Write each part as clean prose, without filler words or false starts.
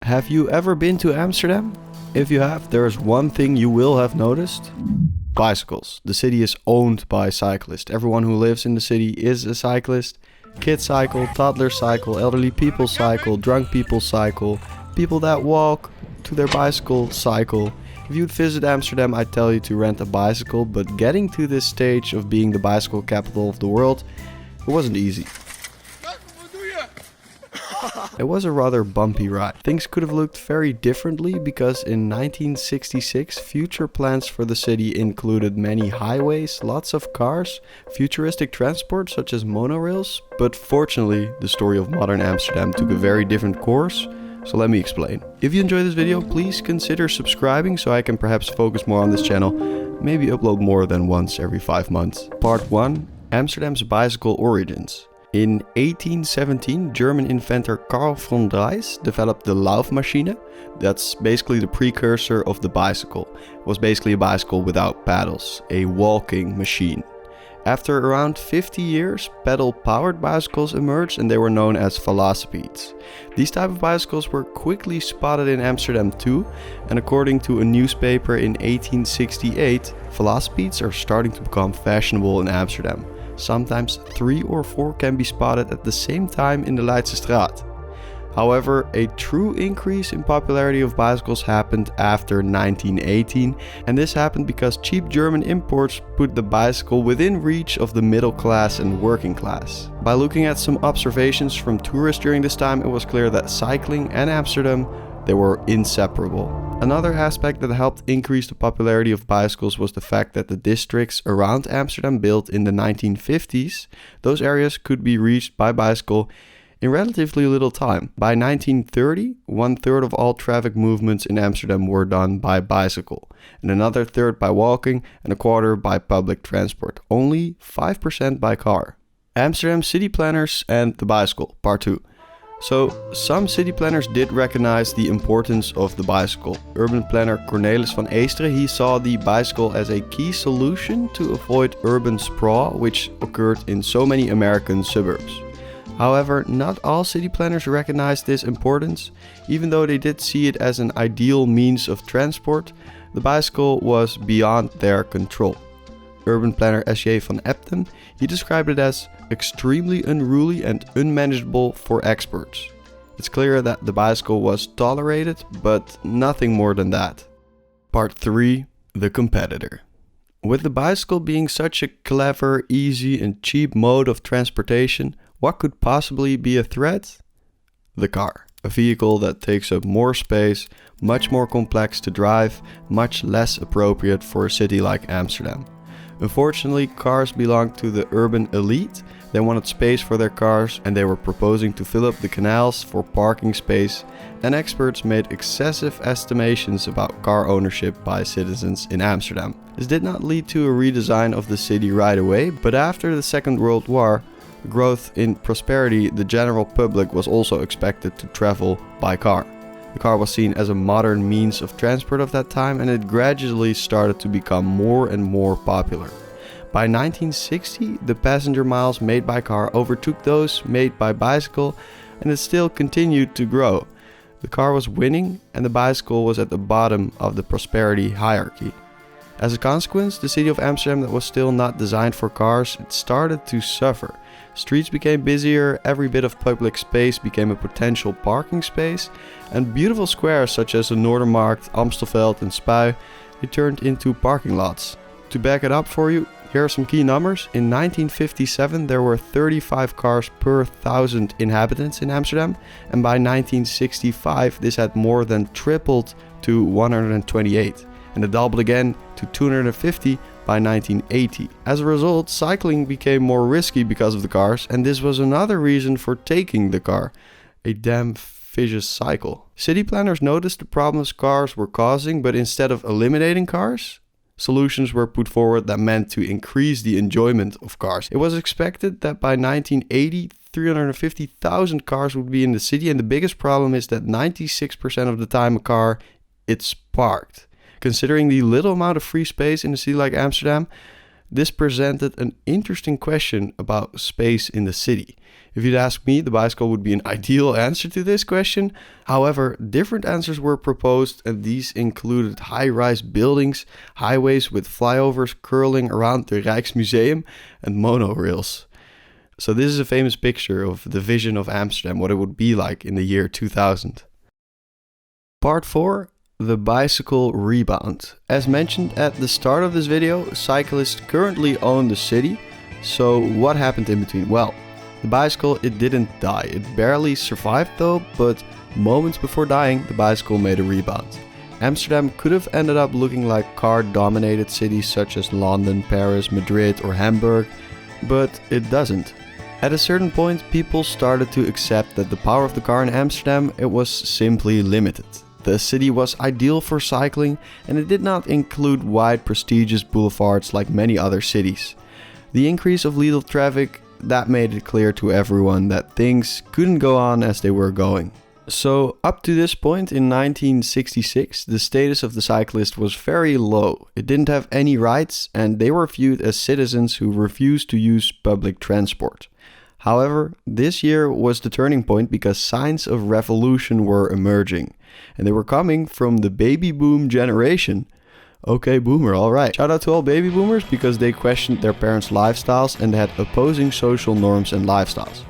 Have you ever been to Amsterdam? If you have, there is one thing you will have noticed. Bicycles. The city is owned by cyclists. Everyone who lives in the city is a cyclist. Kids cycle, toddlers cycle, elderly people cycle, drunk people cycle, people that walk to their bicycle cycle. If you'd visit Amsterdam, I'd tell you to rent a bicycle, but getting to this stage of being the bicycle capital of the world, it wasn't easy. It was a rather bumpy ride. Things could have looked very differently because in 1966 future plans for the city included many highways, lots of cars, futuristic transport such as monorails, but fortunately the story of modern Amsterdam took a very different course, so let me explain. If you enjoyed this video, please consider subscribing so I can perhaps focus more on this channel, maybe upload more than once every 5 months. Part 1. Amsterdam's bicycle origins. In 1817, German inventor Carl von Drais developed the Laufmaschine. That's basically the precursor of the bicycle. It was basically a bicycle without paddles, a walking machine. After around 50 years, pedal-powered bicycles emerged and they were known as velocipedes. These type of bicycles were quickly spotted in Amsterdam too, and according to a newspaper in 1868, velocipedes are starting to become fashionable in Amsterdam. Sometimes 3 or 4 can be spotted at the same time in the Beleidsevaluatie. However, a true increase in popularity of bicycles happened after 1918, and this happened because cheap German imports put the bicycle within reach of the middle class and working class. By looking at some observations from tourists during this time, it was clear that cycling and Amsterdam, they were inseparable. Another aspect that helped increase the popularity of bicycles was the fact that the districts around Amsterdam built in the 1950s, those areas could be reached by bicycle in relatively little time. By 1930, 1/3 of all traffic movements in Amsterdam were done by bicycle, and another third by walking and a quarter by public transport, only 5% by car. Amsterdam city planners and the bicycle, part 2. So, some city planners did recognize the importance of the bicycle. Urban planner Cornelis van Eesteren, he saw the bicycle as a key solution to avoid urban sprawl, which occurred in so many American suburbs. However, not all city planners recognized this importance. Even though they did see it as an ideal means of transport, the bicycle was beyond their control. Urban planner S.J. van Eptem, he described it as extremely unruly and unmanageable for experts. It's clear that the bicycle was tolerated, but nothing more than that. Part 3. The competitor. With the bicycle being such a clever, easy and cheap mode of transportation, what could possibly be a threat? The car. A vehicle that takes up more space, much more complex to drive, much less appropriate for a city like Amsterdam. Unfortunately, cars belonged to the urban elite. They wanted space for their cars and they were proposing to fill up the canals for parking space, and experts made excessive estimations about car ownership by citizens in Amsterdam. This did not lead to a redesign of the city right away, but after the Second World War, growth in prosperity, the general public was also expected to travel by car. The car was seen as a modern means of transport of that time, and it gradually started to become more and more popular. By 1960, the passenger miles made by car overtook those made by bicycle, and it still continued to grow. The car was winning and the bicycle was at the bottom of the prosperity hierarchy. As a consequence, the city of Amsterdam that was still not designed for cars, it started to suffer. Streets became busier, every bit of public space became a potential parking space, and beautiful squares such as the Noordermarkt, Amstelveld and Spui, they turned into parking lots. To back it up for you, here are some key numbers. In 1957 there were 35 cars per 1,000 inhabitants in Amsterdam, and by 1965 this had more than tripled to 128, and it doubled again to 250 by 1980. As a result, cycling became more risky because of the cars, and this was another reason for taking the car. A damn vicious cycle. City planners noticed the problems cars were causing, but instead of eliminating cars, solutions were put forward that meant to increase the enjoyment of cars. It was expected that by 1980, 350,000 cars would be in the city, and the biggest problem is that 96% of the time a car, it's parked. Considering the little amount of free space in a city like Amsterdam, This presented an interesting question about space in the city. If you'd ask me, the bicycle would be an ideal answer to this question. However, different answers were proposed, and these included high-rise buildings, highways with flyovers curling around the Rijksmuseum, and monorails. So this is a famous picture of the vision of Amsterdam, what it would be like in the year 2000. Part 4. The Bicycle Rebound. As mentioned at the start of this video, cyclists currently own the city. So what happened in between? Well, the bicycle, it didn't die. It barely survived though, but moments before dying, the bicycle made a rebound. Amsterdam could have ended up looking like car-dominated cities such as London, Paris, Madrid or Hamburg, but it doesn't. At a certain point, people started to accept that the power of the car in Amsterdam, it was simply limited. The city was ideal for cycling, and it did not include wide, prestigious boulevards like many other cities. The increase of lethal traffic, that made it clear to everyone that things couldn't go on as they were going. So up to this point in 1966, the status of the cyclist was very low. It didn't have any rights, and they were viewed as citizens who refused to use public transport. However, this year was the turning point because signs of revolution were emerging, and they were coming from the baby boom generation. Okay, boomer, alright. Shout out to all baby boomers because they questioned their parents' lifestyles and had opposing social norms and lifestyles.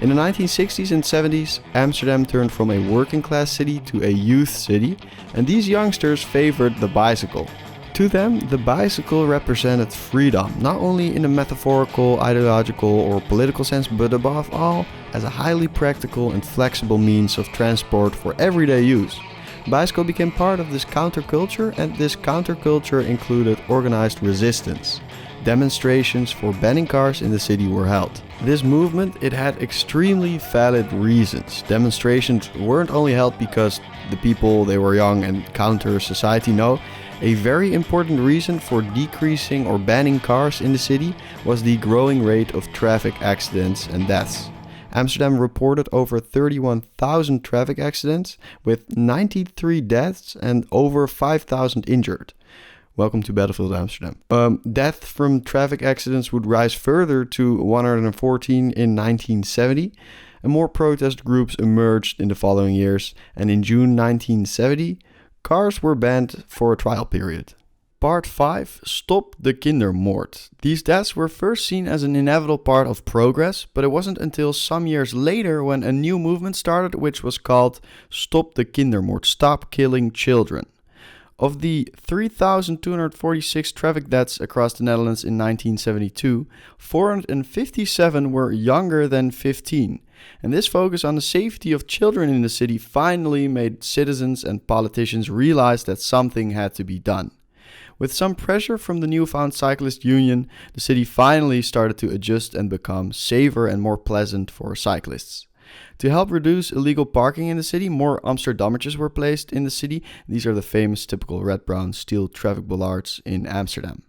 In the 1960s and 70s, Amsterdam turned from a working class city to a youth city, and these youngsters favored the bicycle. To them, the bicycle represented freedom, not only in a metaphorical, ideological or political sense, but above all, as a highly practical and flexible means of transport for everyday use. Bicycle became part of this counterculture, and this counterculture included organized resistance. Demonstrations for banning cars in the city were held. This movement, it had extremely valid reasons. Demonstrations weren't only held because the people, they were young and counter society. No, a very important reason for decreasing or banning cars in the city was the growing rate of traffic accidents and deaths. Amsterdam reported over 31,000 traffic accidents with 93 deaths and over 5,000 injured. Welcome to Battlefield Amsterdam. Death from traffic accidents would rise further to 114 in 1970, and more protest groups emerged in the following years, and in June 1970, cars were banned for a trial period. Part 5. Stop the kindermoord. These deaths were first seen as an inevitable part of progress, but it wasn't until some years later when a new movement started which was called Stop the Kindermoord, Stop Killing Children. Of the 3,246 traffic deaths across the Netherlands in 1972, 457 were younger than 15. And this focus on the safety of children in the city finally made citizens and politicians realize that something had to be done. With some pressure from the newfound cyclist union, the city finally started to adjust and become safer and more pleasant for cyclists. To help reduce illegal parking in the city, more Amsterdammers were placed in the city. These are the famous typical red-brown steel traffic bollards in Amsterdam.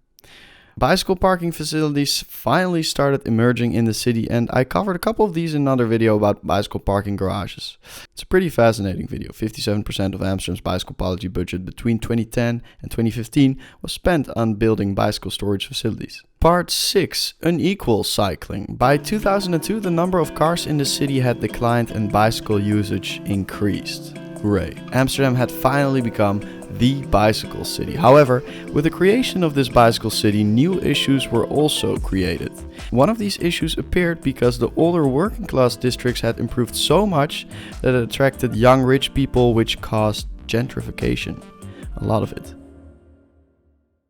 Bicycle parking facilities finally started emerging in the city, and I covered a couple of these in another video about bicycle parking garages. It's a pretty fascinating video. 57% of Amsterdam's bicycle policy budget between 2010 and 2015 was spent on building bicycle storage facilities. Part 6. Unequal Cycling. By 2002, the number of cars in the city had declined and bicycle usage increased. Hooray. Amsterdam had finally become the bicycle city. However, with the creation of this bicycle city, new issues were also created. One of these issues appeared because the older working class districts had improved so much that it attracted young rich people, which caused gentrification. A lot of it.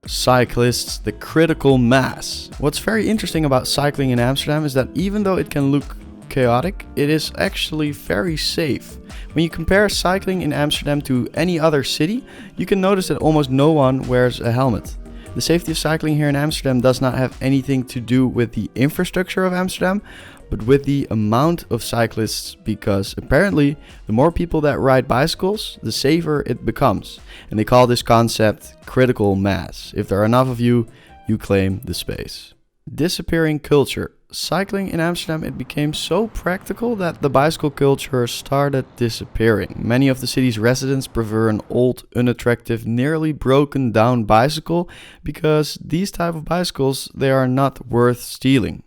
Cyclists, the critical mass. What's very interesting about cycling in Amsterdam is that even though it can look chaotic, it is actually very safe. When you compare cycling in Amsterdam to any other city, you can notice that almost no one wears a helmet. The safety of cycling here in Amsterdam does not have anything to do with the infrastructure of Amsterdam, but with the amount of cyclists, because apparently the more people that ride bicycles, the safer it becomes. And they call this concept critical mass. If there are enough of you, you claim the space. Disappearing culture. cycling in Amsterdam, it became so practical that the bicycle culture started disappearing. Many of the city's residents prefer an old, unattractive, nearly broken down bicycle because these type of bicycles, they are not worth stealing.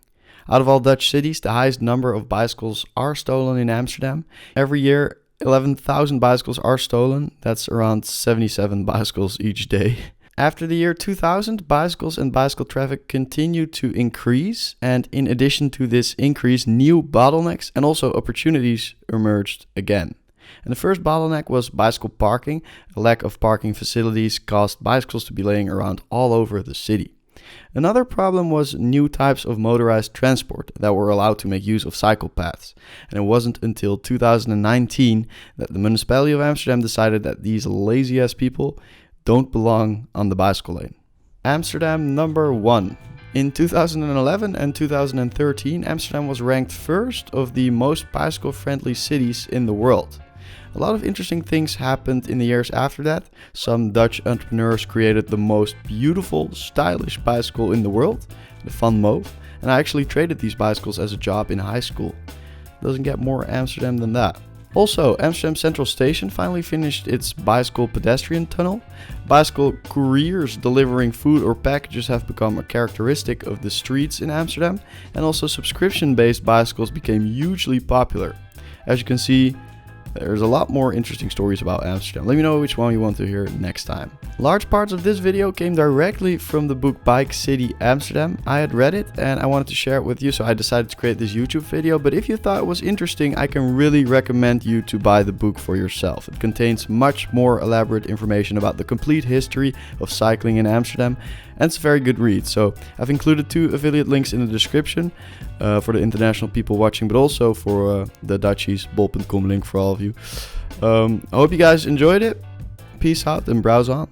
Out of all Dutch cities, the highest number of bicycles are stolen in Amsterdam. Every year, 11,000 bicycles are stolen. That's around 77 bicycles each day. After the year 2000, bicycles and bicycle traffic continued to increase, and in addition to this increase, new bottlenecks and also opportunities emerged again. And the first bottleneck was bicycle parking. A lack of parking facilities caused bicycles to be laying around all over the city. Another problem was new types of motorized transport that were allowed to make use of cycle paths. And it wasn't until 2019 that the municipality of Amsterdam decided that these lazy ass people don't belong on the bicycle lane. Amsterdam number 1. In 2011 and 2013, Amsterdam was ranked first of the most bicycle-friendly cities in the world. A lot of interesting things happened in the years after that. Some Dutch entrepreneurs created the most beautiful, stylish bicycle in the world, the Van Moof, and I actually traded these bicycles as a job in high school. Doesn't get more Amsterdam than that. Also, Amsterdam Central Station finally finished its bicycle pedestrian tunnel. Bicycle couriers delivering food or packages have become a characteristic of the streets in Amsterdam, and also subscription-based bicycles became hugely popular. As you can see, there's a lot more interesting stories about Amsterdam. Let me know which one you want to hear next time. Large parts of this video came directly from the book Bike City Amsterdam. I had read it and I wanted to share it with you, so I decided to create this YouTube video. But if you thought it was interesting, I can really recommend you to buy the book for yourself. It contains much more elaborate information about the complete history of cycling in Amsterdam, and it's a very good read. So I've included 2 affiliate links in the description for the international people watching, but also for the Dutchies, bol.com link for all of you. I hope you guys enjoyed it. Peace out and browse on.